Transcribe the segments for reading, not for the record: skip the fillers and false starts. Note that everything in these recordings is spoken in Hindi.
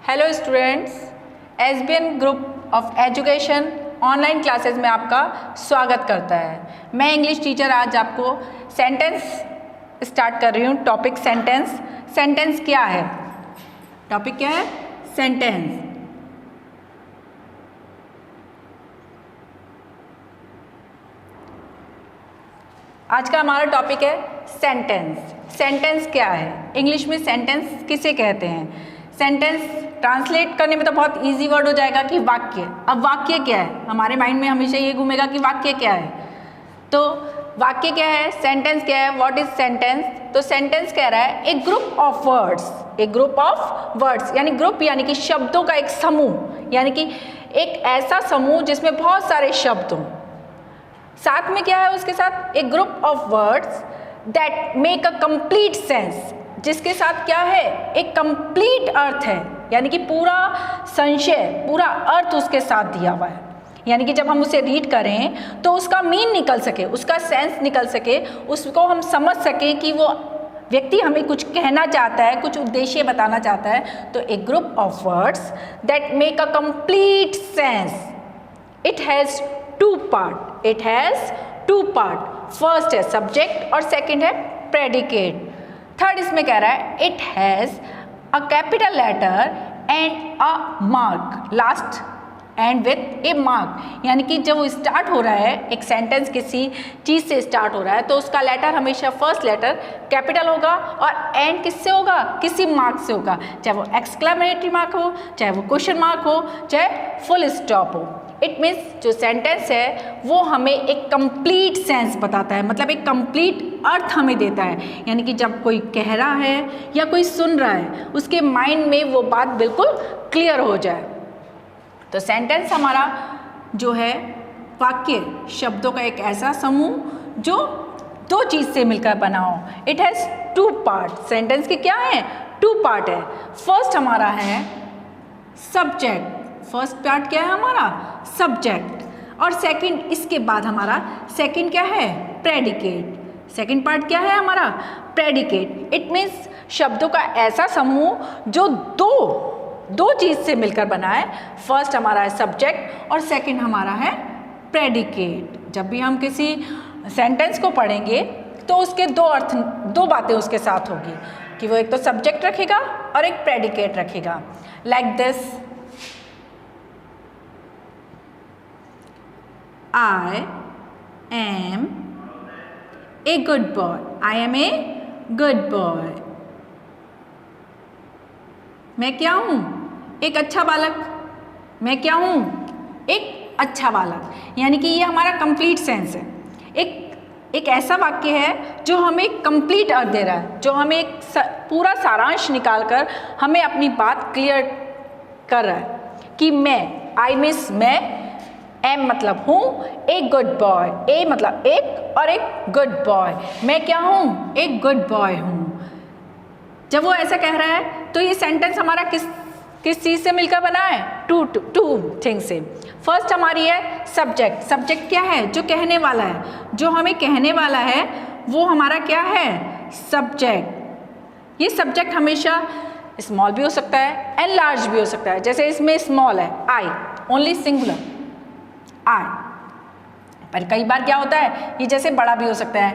Hello students, SBN group of education online classes में आपका स्वागत करता है। मैं इंग्लिश टीचर आज आपको सेंटेंस स्टार्ट कर रही हूँ। Topic sentence. सेंटेंस क्या है? टॉपिक क्या है? सेंटेंस। आज का हमारा टॉपिक है सेंटेंस। सेंटेंस क्या है? इंग्लिश में सेंटेंस किसे कहते हैं? सेंटेंस ट्रांसलेट करने में तो बहुत इजी वर्ड हो जाएगा कि वाक्य। अब वाक्य क्या है? हमारे माइंड में हमेशा ये घूमेगा कि वाक्य क्या है। तो वाक्य क्या है? सेंटेंस क्या है? What is sentence? तो सेंटेंस कह रहा है एक ग्रुप ऑफ वर्ड्स। एक ग्रुप ऑफ वर्ड्स यानी ग्रुप यानी कि शब्दों का एक समूह, यानी कि एक ऐसा समूह जिसमें बहुत सारे शब्द हों। साथ में क्या है उसके साथ? एक group of words that make a complete sense, जिसके साथ क्या है? एक कंप्लीट अर्थ है, यानी कि पूरा संशय, पूरा अर्थ उसके साथ दिया हुआ है। यानी कि जब हम उसे रीड करें तो उसका मीन निकल सके, उसका सेंस निकल सके, उसको हम समझ सकें कि वो व्यक्ति हमें कुछ कहना चाहता है, कुछ उद्देश्य बताना चाहता है। तो एक group of words that make a complete sense. It has two part. It has two part. First है सब्जेक्ट और सेकंड है प्रेडिकेट। थर्ड इसमें कह रहा है it has a capital letter and a mark. Last end with a mark, यानी कि जब वो स्टार्ट हो रहा है, एक सेंटेंस किसी चीज़ से स्टार्ट हो रहा है तो उसका लेटर हमेशा फर्स्ट लेटर कैपिटल होगा और एंड किससे होगा? किसी मार्क से होगा, चाहे वो एक्सक्लेमेटरी मार्क हो, चाहे वो क्वेश्चन मार्क हो, चाहे फुल स्टॉप हो। इट मीन्स जो सेंटेंस है वो हमें एक कंप्लीट सेंस बताता है, मतलब एक कंप्लीट अर्थ हमें देता है। यानी कि जब कोई कह रहा है या कोई सुन रहा है, उसके माइंड में वो बात बिल्कुल क्लियर हो जाए। तो सेंटेंस हमारा जो है वाक्य, शब्दों का एक ऐसा समूह जो दो चीज़ से मिलकर बना हो। It has two part. Sentence के क्या है? टू पार्ट है। फर्स्ट हमारा है सब्जेक्ट। फर्स्ट पार्ट क्या है हमारा? सब्जेक्ट। और सेकंड, इसके बाद हमारा सेकंड क्या है? प्रेडिकेट। सेकंड पार्ट क्या है हमारा? प्रेडिकेट। इट मीन्स शब्दों का ऐसा समूह जो दो चीज़ से मिलकर बना है। फर्स्ट हमारा है सब्जेक्ट और सेकंड हमारा है प्रेडिकेट। जब भी हम किसी सेंटेंस को पढ़ेंगे तो उसके दो अर्थ, दो बातें उसके साथ होगी कि वो एक तो सब्जेक्ट रखेगा और एक प्रेडिकेट रखेगा। Like this, I am a good boy. I am a good boy. मैं क्या हूँ? एक अच्छा बालक। मैं क्या हूँ? एक अच्छा बालक। यानी कि ये हमारा कंप्लीट सेंस है। एक ऐसा वाक्य है जो हमें कंप्लीट अर्थ दे रहा है, जो हमें एक पूरा सारांश निकालकर हमें अपनी बात क्लियर कर रहा है कि मैं, आई मीन्स मैं, एम मतलब हूँ, एक गुड बॉय। ए मतलब एक और एक गुड बॉय। मैं क्या हूँ? एक गुड बॉय हूँ। जब वो ऐसा कह रहा है तो ये सेंटेंस हमारा किस चीज़ से मिलकर बना है? टू थिंग से। फर्स्ट हमारी है सब्जेक्ट। सब्जेक्ट क्या है? जो कहने वाला है, जो हमें कहने वाला है वो हमारा क्या है? सब्जेक्ट। ये सब्जेक्ट हमेशा स्मॉल भी हो सकता है एंड लार्ज भी हो सकता है। जैसे इसमें स्मॉल है आई, ओनली सिंगुलर आई, पर कई बार क्या होता है ये जैसे बड़ा भी हो सकता है।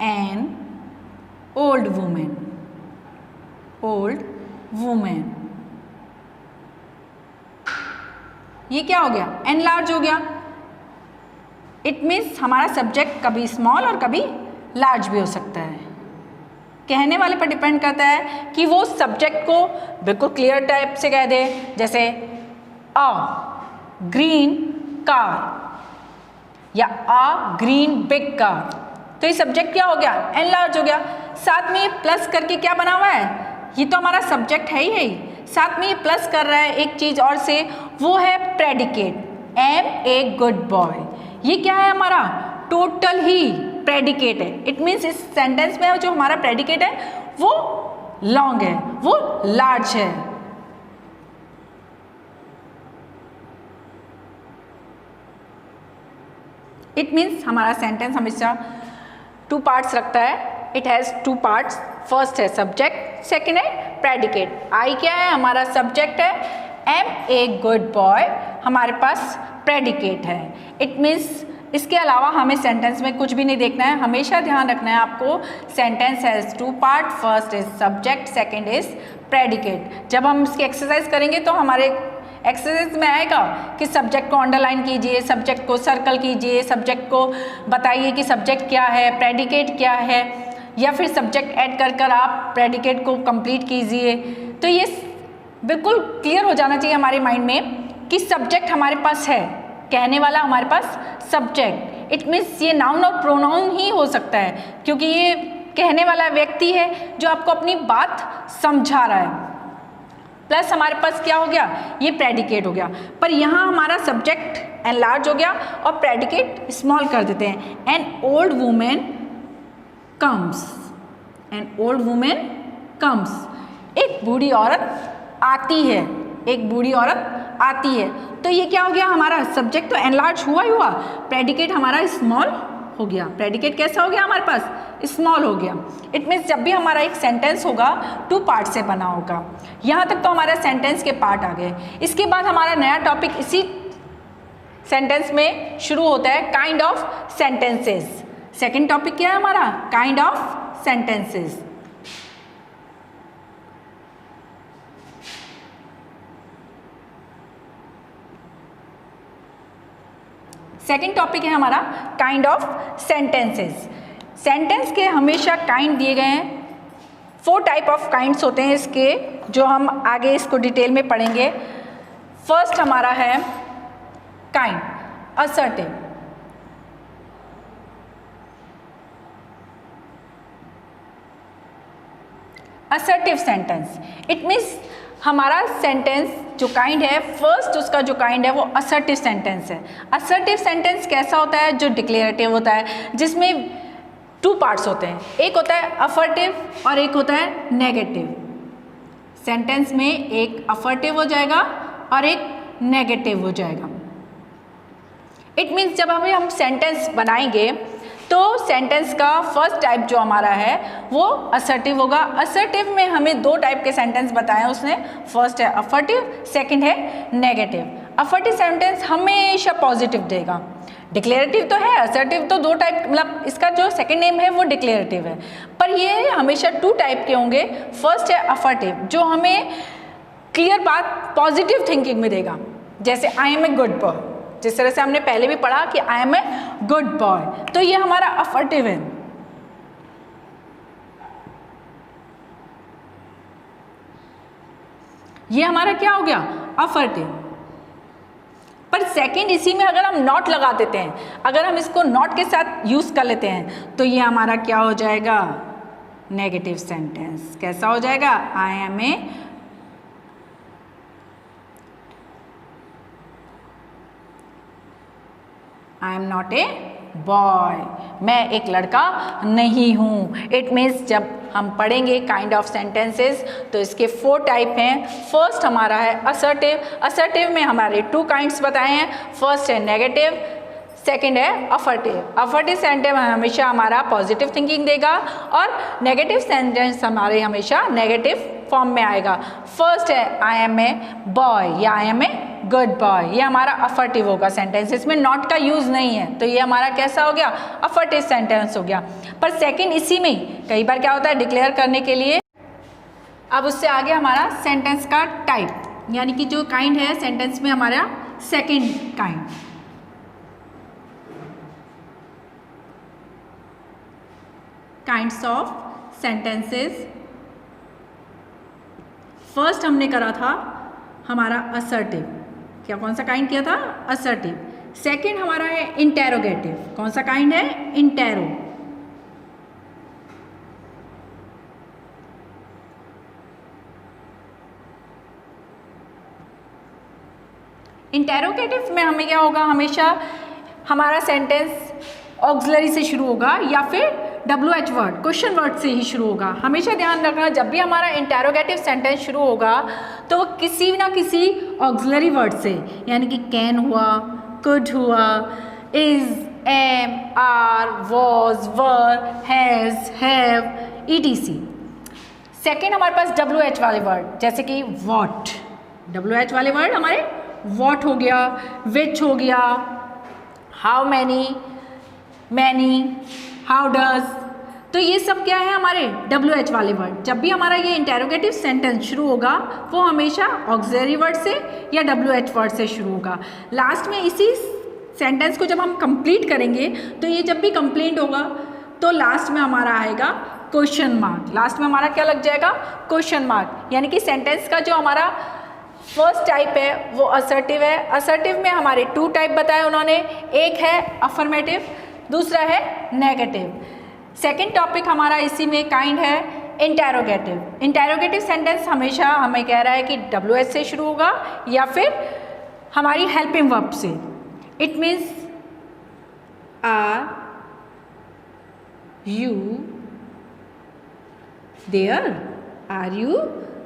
An old women. Old women, ये क्या हो गया? एन लार्ज हो गया। इट मीन्स हमारा सब्जेक्ट कभी स्मॉल और कभी लार्ज भी हो सकता है। कहने वाले पर डिपेंड करता है कि वो सब्जेक्ट को बिल्कुल क्लियर टाइप से कह दे, जैसे अ ग्रीन कार या अ ग्रीन बिग कार। तो ये सब्जेक्ट क्या हो गया? एन लार्ज हो गया। साथ में ये प्लस करके क्या बना हुआ है? ये तो हमारा सब्जेक्ट है ही, साथ में ये प्लस कर रहा है एक चीज़ और से, वो है predicate. Am a good boy. ये क्या है हमारा? टोटल ही प्रेडिकेट है। इट मीन्स इस सेंटेंस में जो हमारा प्रेडिकेट है वो लॉन्ग है, वो लार्ज है। इट मीन्स हमारा सेंटेंस हमेशा टू पार्ट्स रखता है। It has two parts. First है सब्जेक्ट, सेकेंड है प्रेडिकेट। आई क्या है? हमारा सब्जेक्ट है, एम ए गुड बॉय हमारे पास प्रेडिकेट है। इट मीन्स इसके अलावा हमें सेंटेंस में कुछ भी नहीं देखना है, हमेशा ध्यान रखना है आपको sentence has two part, first is subject, second is predicate. जब हम इसकी एक्सरसाइज करेंगे तो हमारे एक्सरसाइज में आएगा कि सब्जेक्ट को अंडरलाइन कीजिए, सब्जेक्ट को सर्कल कीजिए, सब्जेक्ट को बताइए कि सब्जेक्ट क्या है, प्रेडिकेट क्या है, या फिर सब्जेक्ट ऐड कर कर आप प्रेडिकेट को कंप्लीट कीजिए। तो ये बिल्कुल क्लियर हो जाना चाहिए हमारे माइंड में कि सब्जेक्ट हमारे पास है, कहने वाला हमारे पास सब्जेक्ट। इट मीन्स ये नाउन और प्रोनाउन ही हो सकता है, क्योंकि ये कहने वाला व्यक्ति है जो आपको अपनी बात समझा रहा है, प्लस हमारे पास क्या हो गया? ये प्रेडिकेट हो गया। पर यहाँ हमारा सब्जेक्ट एनलार्ज हो गया और प्रेडिकेट स्मॉल कर देते हैं। An old women comes, an old women comes, एक बूढ़ी औरत आती है, एक बूढ़ी औरत आती है। तो ये क्या हो गया? हमारा सब्जेक्ट तो एनलार्ज हुआ ही हुआ, प्रेडिकेट हमारा स्मॉल हो गया। प्रेडिकेट कैसा हो गया हमारे पास? स्मॉल हो गया। इट मीन्स जब भी हमारा एक सेंटेंस होगा टू पार्ट से बना होगा। यहाँ तक तो हमारे सेंटेंस के पार्ट आ गए। इसके बाद हमारा नया टॉपिक इसी सेंटेंस में शुरू होता है, kind of sentences. Second topic क्या है हमारा? Kind of sentences. Second topic है हमारा काइंड ऑफ सेंटेंसेस। सेंटेंस के हमेशा काइंड दिए गए हैं, 4 टाइप ऑफ काइंड्स होते हैं इसके, जो हम आगे इसको डिटेल में पढ़ेंगे। फर्स्ट हमारा है kind assertive. Assertive sentence, it means हमारा सेंटेंस जो काइंड है, फर्स्ट उसका जो काइंड है वो असर्टिव सेंटेंस है। असर्टिव सेंटेंस कैसा होता है? जो डिक्लेरेटिव होता है, जिसमें 2 पार्ट्स होते हैं, एक होता है अफर्टिव और एक होता है नेगेटिव। सेंटेंस में एक अफर्टिव हो जाएगा और एक नेगेटिव हो जाएगा। इट मीन्स जब हम सेंटेंस बनाएंगे तो सेंटेंस का फर्स्ट टाइप जो हमारा है वो असर्टिव होगा। असर्टिव में हमें 2 टाइप के सेंटेंस बताए उसने, फर्स्ट है अफर्टिव, सेकंड है नेगेटिव। अफर्टिव सेंटेंस हमेशा पॉजिटिव देगा। डिक्लेरेटिव तो है, असर्टिव तो 2 टाइप, मतलब इसका जो सेकंड नेम है वो डिक्लेरेटिव है, पर ये हमेशा 2 टाइप के होंगे। फर्स्ट है अफर्टिव, जो हमें क्लियर बात पॉजिटिव थिंकिंग में देगा, जैसे I am a good boy, जिस तरह से हमने पहले भी पढ़ा कि I am a good boy, तो ये हमारा अफर्टिव है। ये हमारा क्या हो गया? अफर्टिव। पर सेकंड इसी में अगर हम नॉट लगा देते हैं, अगर हम इसको नॉट के साथ यूज कर लेते हैं, तो ये हमारा क्या हो जाएगा? Negative sentence. कैसा हो जाएगा? I am a I am not a boy, मैं एक लड़का नहीं हूँ। इट मीन्स जब हम पढ़ेंगे काइंड ऑफ सेंटेंसेस तो इसके 4 टाइप हैं। फर्स्ट हमारा है असर्टिव। असर्टिव में हमारे 2 काइंड्स बताए हैं, फर्स्ट है नेगेटिव, सेकंड है अफर्टिव। अफर्टिव सेंटेंस हमेशा हमारा पॉजिटिव थिंकिंग देगा और नेगेटिव सेंटेंस हमारे हमेशा नेगेटिव फॉर्म में आएगा। फर्स्ट है आई एम ए बॉय या I am a good boy, ये हमारा अफर्टिव होगा सेंटेंस, इसमें नॉट का यूज नहीं है, तो ये हमारा कैसा हो गया? अफर्टिव सेंटेंस हो गया। पर सेकंड इसी में कई बार क्या होता है? डिक्लेयर करने के लिए। अब उससे आगे हमारा सेंटेंस का टाइप, यानी कि जो काइंड है सेंटेंस में हमारा second kind. Kinds of sentences. First हमने करा था हमारा असर्टिव, क्या कौन सा काइंड किया था? असर्टिव। सेकंड हमारा है इंटेरोगेटिव, कौन सा काइंड है? इंटेरो। इंटेरोगेटिव में हमें क्या होगा? हमेशा हमारा सेंटेंस ऑक्सिलरी से शुरू होगा या फिर WH वर्ड, क्वेश्चन वर्ड से ही शुरू होगा। हमेशा ध्यान रखना, जब भी हमारा इंटेरोगेटिव सेंटेंस शुरू होगा तो वो किसी ना किसी ऑक्सिलरी वर्ड से, यानी कि कैन हुआ, कुड हुआ, is, am, are, was, were, has, have, ETC second हमारे पास WH वाले वर्ड, जैसे कि वॉट, WH वाले वर्ड हमारे वॉट हो गया, विच हो गया, how many, many, how does. तो ये सब क्या है हमारे WH वाले वर्ड। जब भी हमारा ये इंटेरोगेटिव सेंटेंस शुरू होगा वो हमेशा ऑक्सिलरी वर्ड से या WH वर्ड से शुरू होगा। लास्ट में इसी सेंटेंस को जब हम कंप्लीट करेंगे तो ये जब भी कंप्लीट होगा तो लास्ट में हमारा आएगा क्वेश्चन मार्क। लास्ट में हमारा क्या लग जाएगा? Question mark. यानी कि सेंटेंस का जो हमारा फर्स्ट टाइप है वो असर्टिव है। असर्टिव में हमारे 2 टाइप बताए उन्होंने, एक है अफर्मेटिव, दूसरा है नेगेटिव। सेकेंड टॉपिक हमारा इसी में काइंड है इंटेरोगेटिव। इंटेरोगेटिव सेंटेंस हमेशा हमें कह रहा है कि WH से शुरू होगा या फिर हमारी हेल्पिंग वर्ब से। It means are you there, are you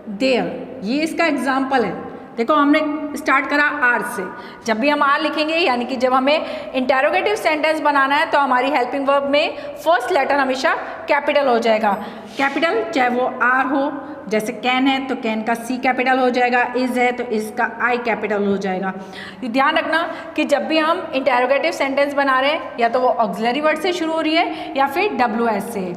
there, ये इसका एग्जाम्पल है। देखो हमने स्टार्ट करा आर से। जब भी हम आर लिखेंगे यानी कि जब हमें इंटेरोगेटिव सेंटेंस बनाना है तो हमारी हेल्पिंग वर्ब में फर्स्ट लेटर हमेशा कैपिटल हो जाएगा। कैपिटल चाहे वो आर हो, जैसे कैन है तो कैन का C कैपिटल हो जाएगा, इज़ है तो इज़ का I कैपिटल हो जाएगा। ध्यान रखना कि जब भी हम इंटेरोगेटिव सेंटेंस बना रहे हैं या तो वो ऑक्सिलरी वर्ड से शुरू हो रही है या फिर WH से।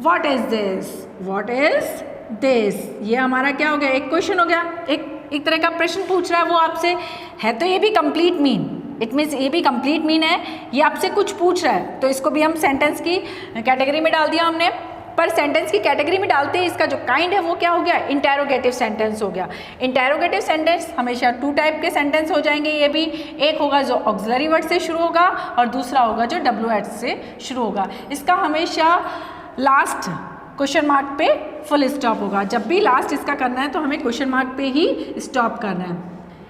What is this, what is this, ये हमारा क्या हो गया? एक क्वेश्चन हो गया, एक तरह का प्रश्न पूछ रहा है वो आपसे, है तो ये भी कंप्लीट मीन, इट मीन्स ये भी कंप्लीट मीन है, ये आपसे कुछ पूछ रहा है तो इसको भी हम सेंटेंस की कैटेगरी में डाल दिया हमने। पर सेंटेंस की कैटेगरी में डालते ही इसका जो काइंड है वो क्या हो गया? इंटेरोगेटिव सेंटेंस हो गया। इंटेरोगेटिव सेंटेंस हमेशा 2 टाइप के सेंटेंस हो जाएंगे। ये भी एक होगा जो ऑक्सिलरी वर्ड से शुरू होगा और दूसरा होगा जो WH से शुरू होगा। इसका हमेशा लास्ट क्वेश्चन मार्क पे फुल स्टॉप होगा। जब भी लास्ट इसका करना है तो हमें क्वेश्चन मार्क पे ही स्टॉप करना है।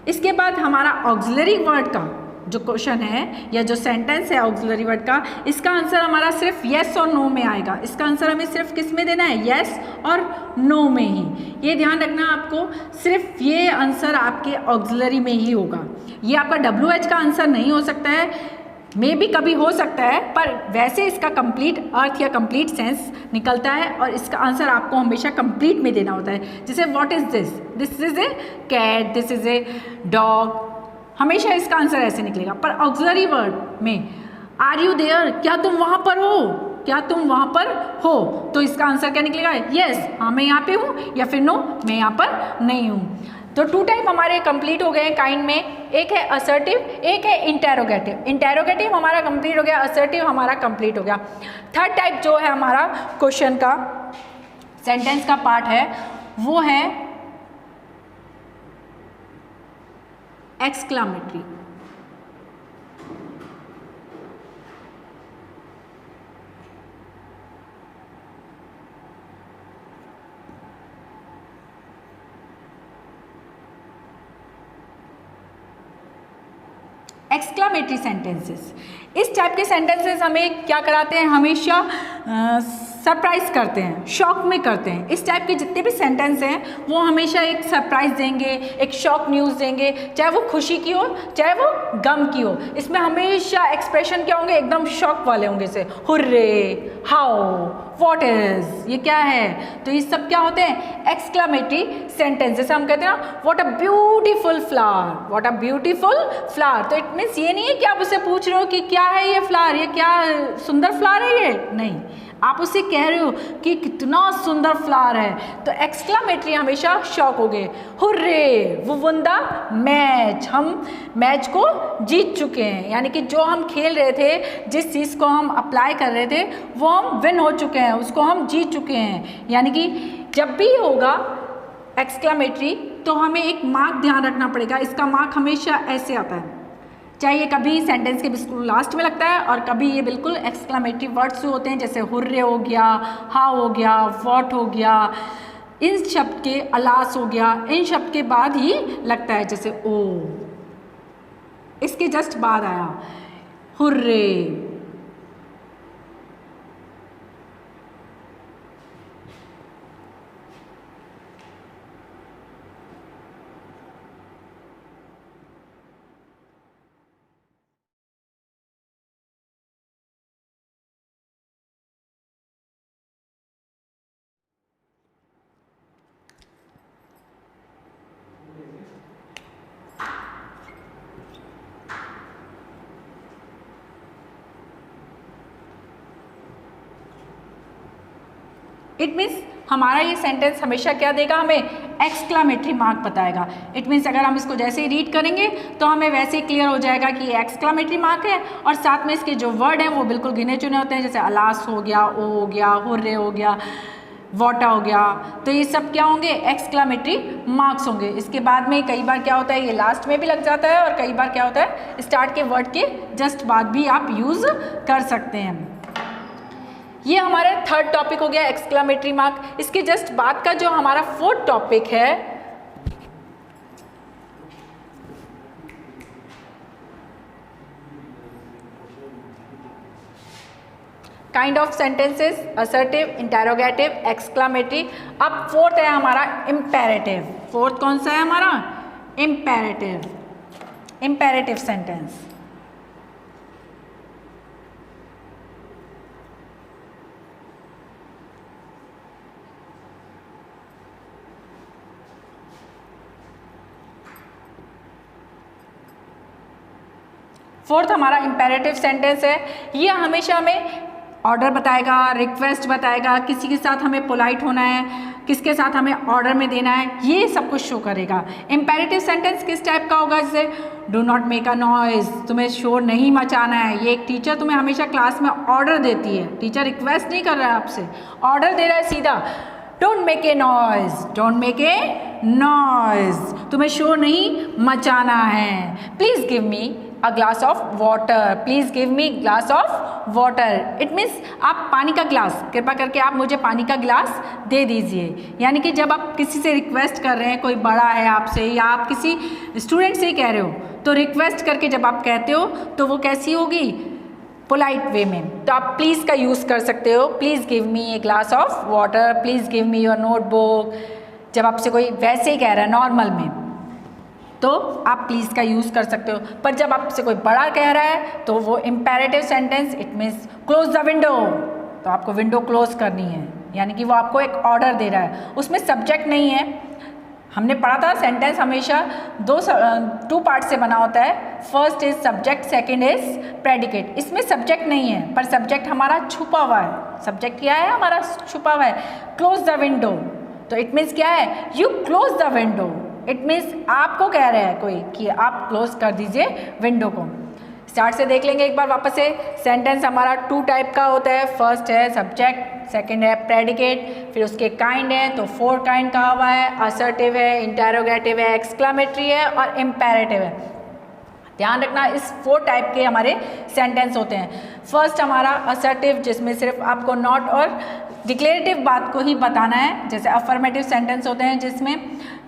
इसके बाद हमारा ऑक्सिलरी वर्ड का जो क्वेश्चन है या जो सेंटेंस है ऑक्सिलरी वर्ड का, इसका आंसर हमारा सिर्फ येस और नो में आएगा। इसका आंसर हमें सिर्फ किस में देना है? येस और नो में ही। ये ध्यान रखना आपको, सिर्फ ये आंसर आपके ऑक्सिलरी में ही होगा। ये आपका WH का आंसर नहीं हो सकता है, मे भी कभी हो सकता है, पर वैसे इसका कंप्लीट अर्थ या कंप्लीट सेंस निकलता है और इसका आंसर आपको हमेशा कंप्लीट में देना होता है। जैसे what is this, this is a cat, this is a dog, हमेशा इसका आंसर ऐसे निकलेगा। पर ऑक्सिलरी वर्ड में आर यू देयर, क्या तुम वहाँ पर हो, क्या तुम वहाँ पर हो, तो इसका आंसर क्या निकलेगा? येस, हाँ मैं यहाँ पे हूँ, या फिर नो मैं यहाँ पर नहीं हूँ। तो 2 टाइप हमारे कंप्लीट हो गए हैं काइंड में, एक है असर्टिव, एक है इंटेरोगेटिव। इंटेरोगेटिव हमारा कंप्लीट हो गया, असर्टिव हमारा कंप्लीट हो गया। थर्ड टाइप जो है हमारा क्वेश्चन का सेंटेंस का पार्ट है वो है एक्सक्लामेटरी। एक्सक्लामेटरी सेंटेंसेस, इस टाइप के सेंटेंसेस हमें क्या कराते हैं? हमेशा सरप्राइज करते हैं, शॉक में करते हैं। इस टाइप के जितने भी सेंटेंस हैं वो हमेशा एक सरप्राइज देंगे, एक शॉक न्यूज़ देंगे, चाहे वो खुशी की हो चाहे वो गम की हो। इसमें हमेशा एक्सप्रेशन क्या होंगे? एकदम शॉक वाले होंगे, से हुर्रे, हाउ, व्हाट इज, ये क्या है। तो ये सब क्या होते हैं? Exclamatory sentence. जैसे हम कहते हैं ना what a beautiful flower, what a beautiful flower, तो इट मीन्स ये नहीं है कि आप उससे पूछ रहे हो कि क्या है ये फ्लावर, ये क्या सुंदर फ्लावर है ये, नहीं, आप उससे कह रहे हो कि कितना सुंदर फ्लावर है। तो एक्सक्लामेटरी हमेशा शॉक हो गए, हुर्रे वो वन द मैच, हम मैच को जीत चुके हैं, यानी कि जो हम खेल रहे थे, जिस चीज़ को हम अप्लाई कर रहे थे वो हम विन हो चुके हैं, उसको हम जीत चुके हैं। यानी कि जब भी होगा एक्सक्लामेटरी तो हमें एक मार्क ध्यान रखना पड़ेगा। इसका मार्क हमेशा ऐसे आता है, चाहे ये कभी सेंटेंस के बिल्कुल लास्ट में लगता है और कभी ये बिल्कुल एक्सक्लामेटरी वर्ड्स होते हैं, जैसे हुर्रे हो गया, हाउ हो गया, व्हाट हो गया, इन शब्द के अलास हो गया, इन शब्द के बाद ही लगता है, जैसे ओ, इसके जस्ट बाद आया हुर्रे। इट मीन्स हमारा ये सेंटेंस हमेशा क्या देगा, हमें एक्सक्लामेटरी मार्क बताएगा। इट मीन्स अगर हम इसको जैसे ही रीड करेंगे तो हमें वैसे ही क्लियर हो जाएगा कि ये एक्सक्लामेटरी मार्क है, और साथ में इसके जो वर्ड हैं वो बिल्कुल गिने चुने होते हैं, जैसे अलास हो गया, ओ हो गया, हुर्रे हो गया, वॉटा हो गया, तो ये सब क्या होंगे, एक्सक्लामेटरी मार्क्स होंगे। इसके बाद में कई बार क्या होता है, ये लास्ट में भी लग जाता है, और कई बार क्या होता है स्टार्ट के वर्ड के जस्ट बाद भी आप यूज़ कर सकते हैं। ये हमारा थर्ड टॉपिक हो गया एक्सक्लामेटरी मार्क। इसके जस्ट बाद का जो हमारा फोर्थ टॉपिक है kind of sentences, assertive, interrogative, exclamatory. अब फोर्थ है हमारा इम्पेरेटिव। फोर्थ कौन सा है हमारा, इम्पेरेटिव, इम्पेरेटिव सेंटेंस। फोर्थ हमारा इम्पेरेटिव सेंटेंस है। ये हमेशा हमें ऑर्डर बताएगा, रिक्वेस्ट बताएगा, किसी के साथ हमें पोलाइट होना है, किसके साथ हमें ऑर्डर में देना है, ये सब कुछ शो करेगा। इम्पेरेटिव सेंटेंस किस टाइप का होगा, जैसे do not make a noise, तुम्हें शोर नहीं मचाना है। ये एक टीचर तुम्हें हमेशा क्लास में ऑर्डर देती है, टीचर रिक्वेस्ट नहीं कर रहा है आपसे, ऑर्डर दे रहा है सीधा, don't make a noise, don't make a noise, तुम्हें शोर नहीं मचाना है। Please give me a glass of water, please give me glass of water. It means आप पानी का ग्लास, कृपा करके आप मुझे पानी का ग्लास दे दीजिए। यानी कि जब आप किसी से रिक्वेस्ट कर रहे हैं, कोई बड़ा है आपसे या आप किसी स्टूडेंट से ही कह रहे हो, तो रिक्वेस्ट करके जब आप कहते हो तो वो कैसी होगी, पोलाइट वे में। तो आप प्लीज़ का यूज़ कर सकते हो, please give me a glass of water, please give me your notebook. जब आपसे कोई वैसे ही कह रहा है नॉर्मल में, तो आप प्लीज़ का यूज़ कर सकते हो। पर जब आपसे कोई बड़ा कह रहा है तो वो imperative sentence, it means close the window, तो आपको विंडो क्लोज करनी है, यानी कि वो आपको एक ऑर्डर दे रहा है। उसमें सब्जेक्ट नहीं है, हमने पढ़ा था सेंटेंस हमेशा टू पार्ट से बना होता है, first is subject, second is predicate. इसमें सब्जेक्ट नहीं है, पर सब्जेक्ट हमारा छुपा हुआ है। सब्जेक्ट क्या है हमारा, छुपा हुआ है। क्लोज द विंडो, तो इट मीन्स क्या है, you close the window, it means आपको कह रहे हैं कोई कि आप क्लोज कर दीजिए विंडो को। स्टार्ट से देख लेंगे एक बार वापस से। सेंटेंस हमारा टू टाइप का होता है, फर्स्ट है सब्जेक्ट, सेकंड है प्रेडिकेट, फिर उसके काइंड है तो 4 काइंड कहा हुआ है, असर्टिव है, इंटेरोगेटिव है, एक्सक्लामेटरी है और इम्पेरेटिव है। ध्यान रखना, इस 4 टाइप के हमारे सेंटेंस होते हैं। फर्स्ट हमारा असर्टिव, जिसमें सिर्फ आपको नॉट और डिक्लेरेटिव बात को ही बताना है, जैसे अफर्मेटिव सेंटेंस होते हैं जिसमें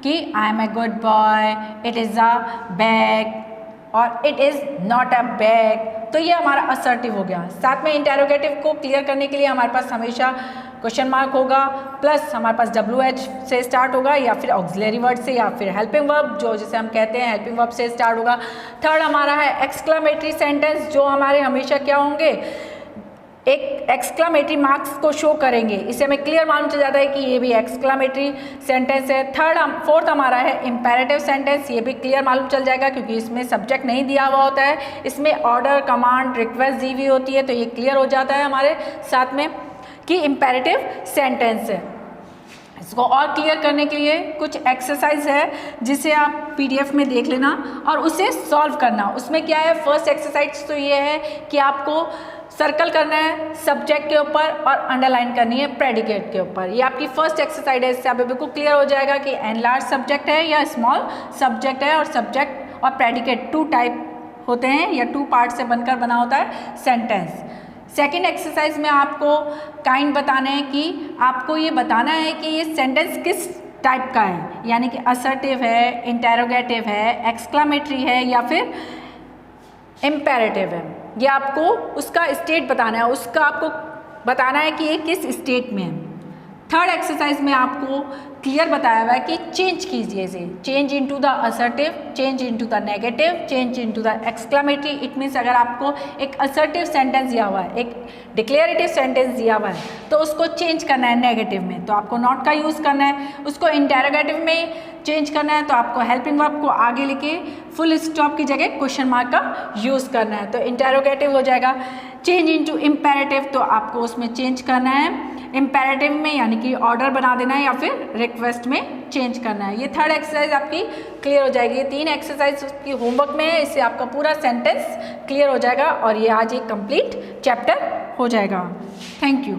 कि I am a good boy, it is a bag और it is not a bag, तो ये हमारा असर्टिव हो गया। साथ में इंटेरोगेटिव को क्लियर करने के लिए हमारे पास हमेशा क्वेश्चन मार्क होगा, प्लस हमारे पास WH से स्टार्ट होगा या फिर ऑक्सिलरी वर्ड से या फिर हेल्पिंग वर्ब, जो जिसे हम कहते हैं हेल्पिंग वर्ब से स्टार्ट होगा। थर्ड हमारा है एक्सक्लामेटरी सेंटेंस, जो हमारे हमेशा क्या होंगे, एक एक्सक्लामेटरी मार्क्स को शो करेंगे, इससे हमें क्लियर मालूम चल जाता है कि ये भी एक्सक्लामेटरी सेंटेंस है। फोर्थ हमारा है इम्पेरेटिव सेंटेंस, ये भी क्लियर मालूम चल जाएगा क्योंकि इसमें सब्जेक्ट नहीं दिया हुआ होता है, इसमें ऑर्डर, कमांड, रिक्वेस्ट दी हुई होती है, तो ये क्लियर हो जाता है हमारे साथ में कि इम्पेरेटिव सेंटेंस है। इसको और क्लियर करने के लिए कुछ एक्सरसाइज है जिसे आप PDF में देख लेना और उसे सॉल्व करना। उसमें क्या है, फर्स्ट एक्सरसाइज तो ये है कि आपको सर्कल करना है सब्जेक्ट के ऊपर और अंडरलाइन करनी है प्रेडिकेट के ऊपर। ये आपकी फर्स्ट एक्सरसाइज है, इससे आप बिल्कुल क्लियर हो जाएगा कि एनलार्ज सब्जेक्ट है या स्मॉल सब्जेक्ट है, और सब्जेक्ट और प्रेडिकेट 2 टाइप होते हैं या 2 पार्ट से बनकर बना होता है सेंटेंस। सेकेंड एक्सरसाइज में आपको काइंड बताना है कि आपको ये बताना है कि ये सेंटेंस किस टाइप का है, यानी कि असर्टिव है, इंटेरोगेटिव है, एक्सक्लामेटरी है या फिर इम्पेरेटिव है। ये आपको उसका स्टेट बताना है, उसका आपको बताना है कि ये किस स्टेट में है। थर्ड एक्सरसाइज में आपको क्लियर बताया हुआ है कि चेंज कीजिए इसे, change into the assertive, change into the negative, change into the exclamatory. It means अगर आपको एक असर्टिव सेंटेंस दिया हुआ है, एक डिक्लेरेटिव सेंटेंस दिया हुआ है, तो उसको चेंज करना है नेगेटिव में, तो आपको नॉट का यूज़ करना है। उसको इंटेरोगेटिव में चेंज करना है तो आपको हेल्पिंग वर्ब को आगे लेके फुल स्टॉप की जगह क्वेश्चन मार्क का यूज़ करना है, तो इंटेरोगेटिव हो जाएगा। चेंज इनटू इम्पेरेटिव, तो आपको उसमें चेंज करना है इम्पेरेटिव में, यानी कि ऑर्डर बना देना है या फिर रिक्वेस्ट में चेंज करना है। ये थर्ड एक्सरसाइज आपकी क्लियर हो जाएगी। ये 3 एक्सरसाइज की होमवर्क में है, इससे आपका पूरा सेंटेंस क्लियर हो जाएगा और ये आज एक कंप्लीट चैप्टर हो जाएगा। Thank you.